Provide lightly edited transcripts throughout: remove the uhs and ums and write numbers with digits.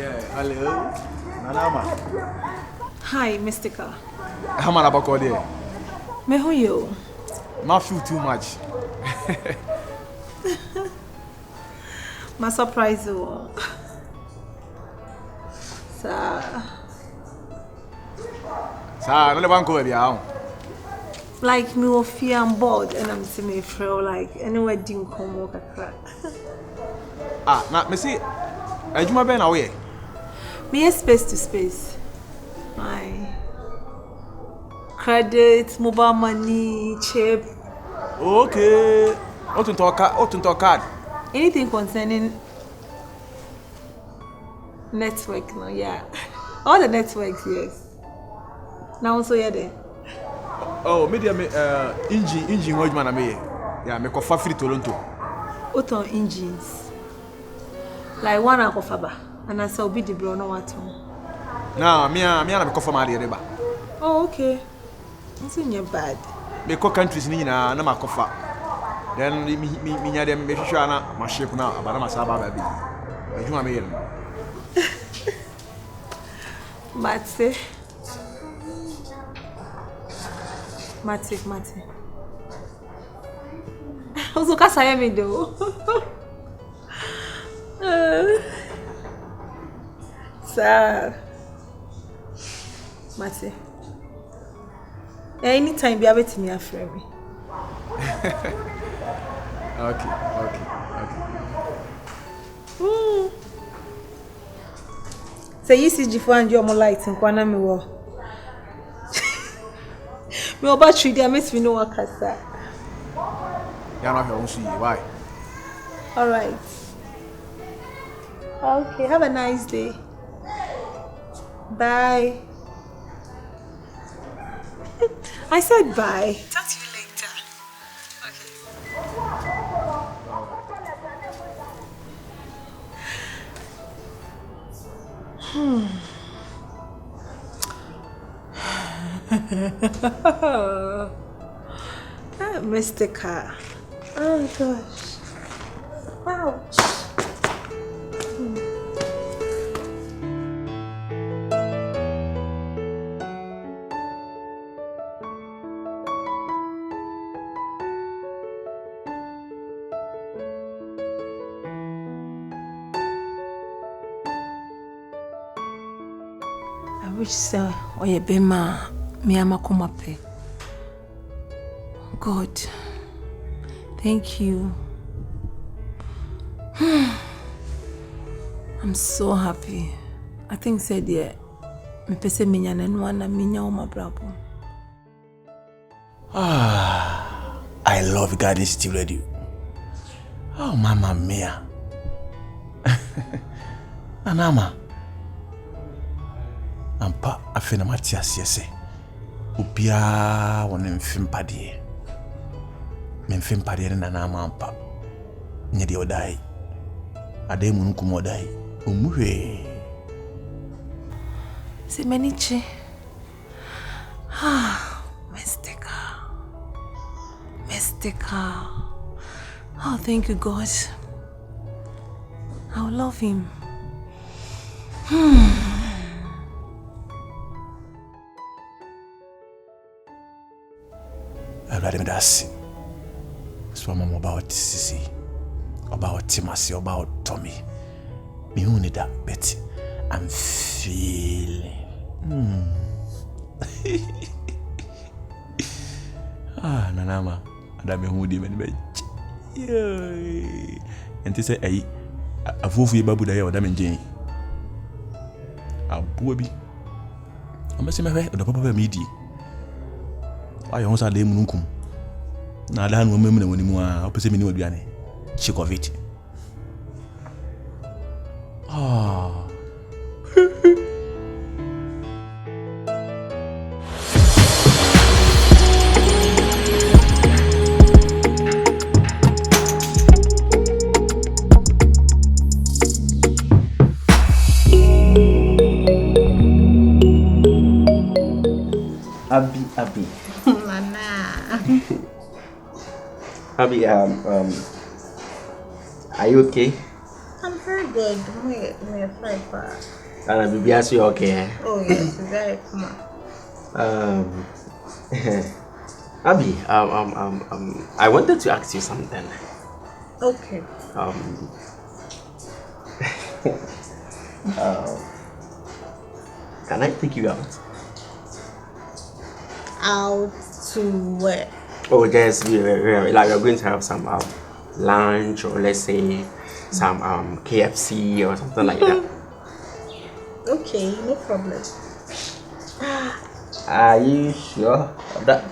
Yeah, hello. Nanama. Hi, Mystica. How am I about to do? Me who you? I feel too much. My surprise you. Sir, no the one go here. like me of fear and bored and I'm seeing me feel like anywhere didn't come work a crack. Now me see. Ejuma ben away. Me space to space. My credit, mobile money, chip. Okay. What to talk card? Anything concerning network, no, yeah. All the networks, yes. Now also yeah there. Oh, media engine what man me. Yeah, me kofa free Toronto. Auto engines. Like one and kofaba. And I saw be the bro no what. Nah, me na me kofa ma de reba. Oh, okay. It's in your bad. Me ko countries ni na ma kofa. Then me nya dem me hwehwa na ma shape na abana ma saba ba bi. Ejuma me yele. Mate. Also ka saya me do. Sir. Mate. Anytime be able to me after me. Okay. Say you see G4 and your more lights in Kwana me wo. Me oba battery there makes me know what kasa. Ya no hwe won why? All right. Okay, have a nice day. Bye. I said bye. Talk to you later. Mystica. Oh gosh. Ouch. I wish so. Oye bema mi ama kumape. God, thank you. I'm so happy. I think said yeah. Me pese minya na nwana minya oma brabo. I love Garden City Radio. Oh, Mama Mia. Anama. Ampa afena Matias yese. Ubia wone mfimpadie. Memfimpadie na nama ampa. Nyedi odai. Ade munku modai. Umuhwe. Semeniche. Mystica. Oh, thank you, God. I'll love him. Everybody me das. So I'm about Sisi, about Timasi, about Tommy. Me who need that bet. I'm feeling. Nanama. Adame who di many bed. And to say, a fool babu day or damn Jane. A booby. I must say, my way, the papa media. I also had them Munkum. Now, I don't remember when you are opposite me. Chick of it. Abby. Mama. Abby, are you okay? I'm very good. We're fine. And baby, I see okay. Oh yes, very come on. Abby, I wanted to ask you something. Okay. Can I take you out? Out to where? Oh, just like we're going to have some lunch, or let's say some KFC or something like that. Okay, no problem. Are you sure of that?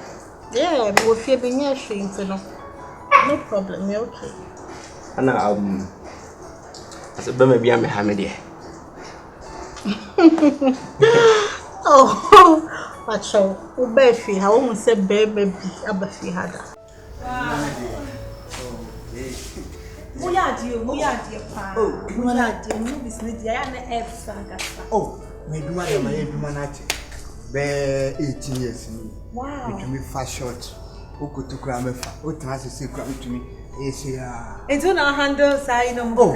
Yeah, we'll feel being here, no problem. We're okay. And I said, maybe I'm a hammer. Oh, but so Ubefi, I won't say baby, Abafi had that. Oh, my be 18 years. Wow. It me fast short. Who to cram me fa. Who trans say cram to me. It's on our handle side no more.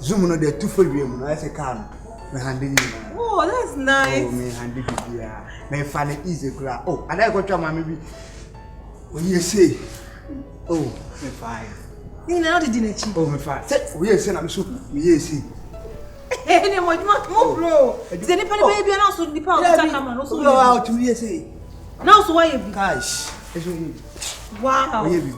Zoom no the two for you. I say calm. Me handle you. Oh, that's nice. Oh, me handle you. Me fan it easy cram. Oh, and I go to my maybe. When you say, oh, me fine. You know the dinner. Oh, me fine. Say, we say I'm so me see. Any more bro. Is any baby and also the power to come on. Go out to me say. Now so why you cash. Wow. We be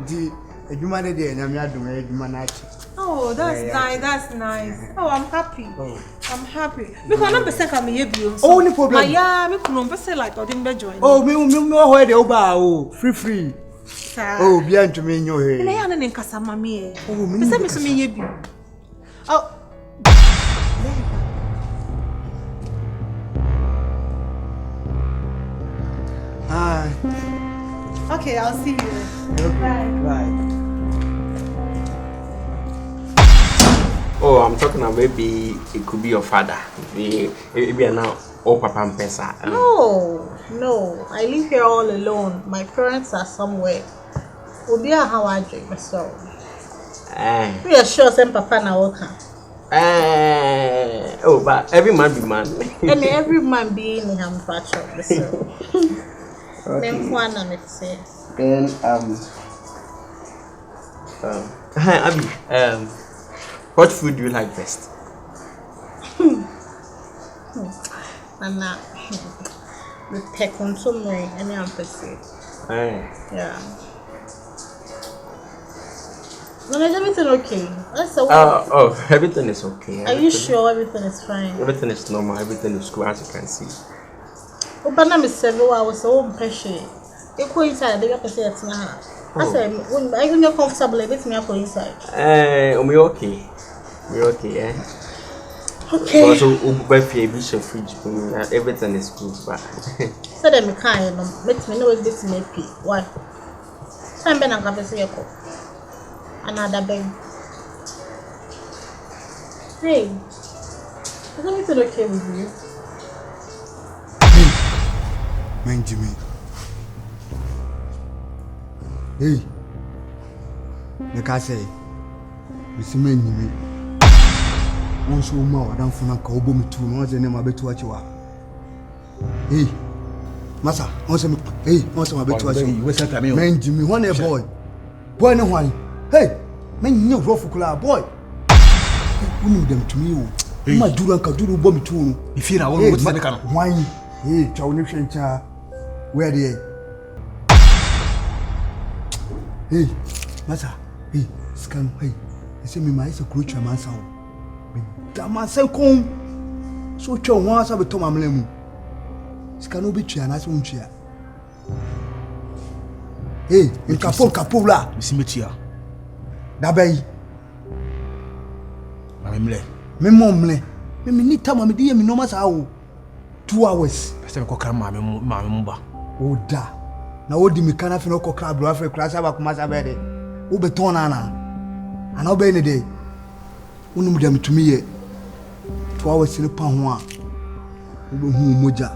the eduma dey na me adum eduma na achi. Oh, that's nice. That's nice. Oh, I'm happy. I'm happy. Because I'm person come here bio. Oh, no problem. Yeah, me kuno person like odin join. Oh, me ho dey oba o. Free. Oh, bia ntumi nyo he. Na ya na nkasa mama e. Oh, me person me so me here bio. Oh. Hi. Okay, I'll see you. Okay. Bye. Oh, I'm talking about maybe it could be your father. Maybe now all papa and pesa. No. I live here all alone. My parents are somewhere. Obia how I drink so. We are sure some papa na worker. Oh, but every man be man. And every man be in him patch so. Okay. Then hi Abby. What food do you like best? Nana, the peck on some way, and I'm pursued. Yeah. No, is everything okay? That's oh, everything is okay. Are you sure everything is fine? Everything is normal. Everything is cool, as you can see. Oh, but now Miss Sarfo, I was so impatient. You go inside, they got to say it's not. I said, when you're comfortable, let me go inside. We okay. We're okay, eh? Okay. Also, fridge, everything is cool, but. So then, me can't, let me know if this may be. Why? I'm going to have a say another bag. Hey, is everything okay with you? Man, Jimmy. Hey, like I say, we see me. Once you know, I don't find a cowboy me too. Once you know, I bet you what you are. Hey, Massa, once I'm a bet you what you are. Man, Jimmy, one a boy, no one. Hey, man, you rough club boy. Who knew them to me? My Duran Kaduru bomb too. If you're not with the can. Wine, hey, Chownation cha. Where they? Hey, Massa, hey, scan, hey. You see me, my is a creature, man. Damasa come. So, Chow wants to be Tom Amlemu. Scan be chia, and I won't chia. Hey, in Capula, Cimetière. Dabay. Memomle. Me need time, me dear, me no matter how. 2 hours. Pastor Mamma. Oh, da. Now, what do me can have no crab, Africa, class about Mazabede? Who beton Anna? And I'll be any day. Unum them to me 2 hours in a pound one. Moja.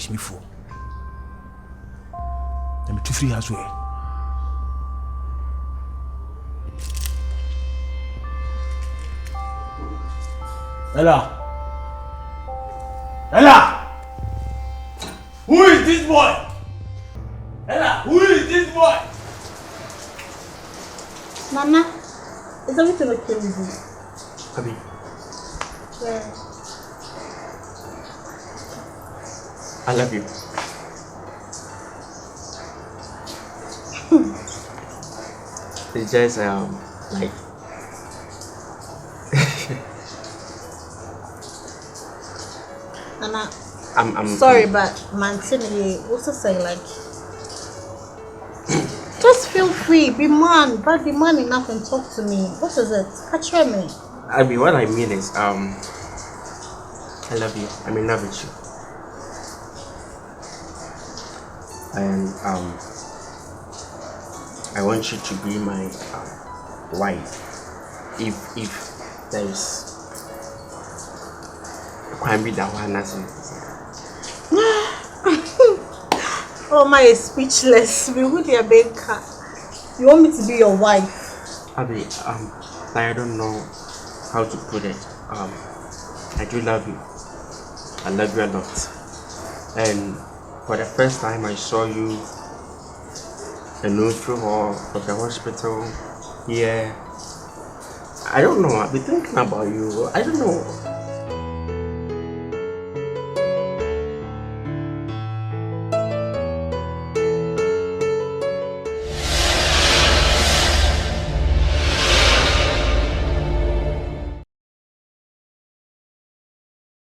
Jimmy fool. I'm too free as well. Ella! Ella! Who is this boy? Ella, who is this boy? Nana, is everything okay with you? Abi, Yeah. I love you. It's just like Nana, I'm sorry, but Mantini also say like, just feel free, be man, but be man enough and talk to me. What is it? Catch me. I mean, what I mean is I love you. I'm in love with you. And I want you to be my wife. If there's can be that one as Oh my, is speechless. Be with your big cat. You want me to be your wife? Abi, I don't know how to put it. I do love you. I love you a lot. And for the first time I saw you in neutral hall of the hospital here. I don't know, I've been thinking about you. I don't know.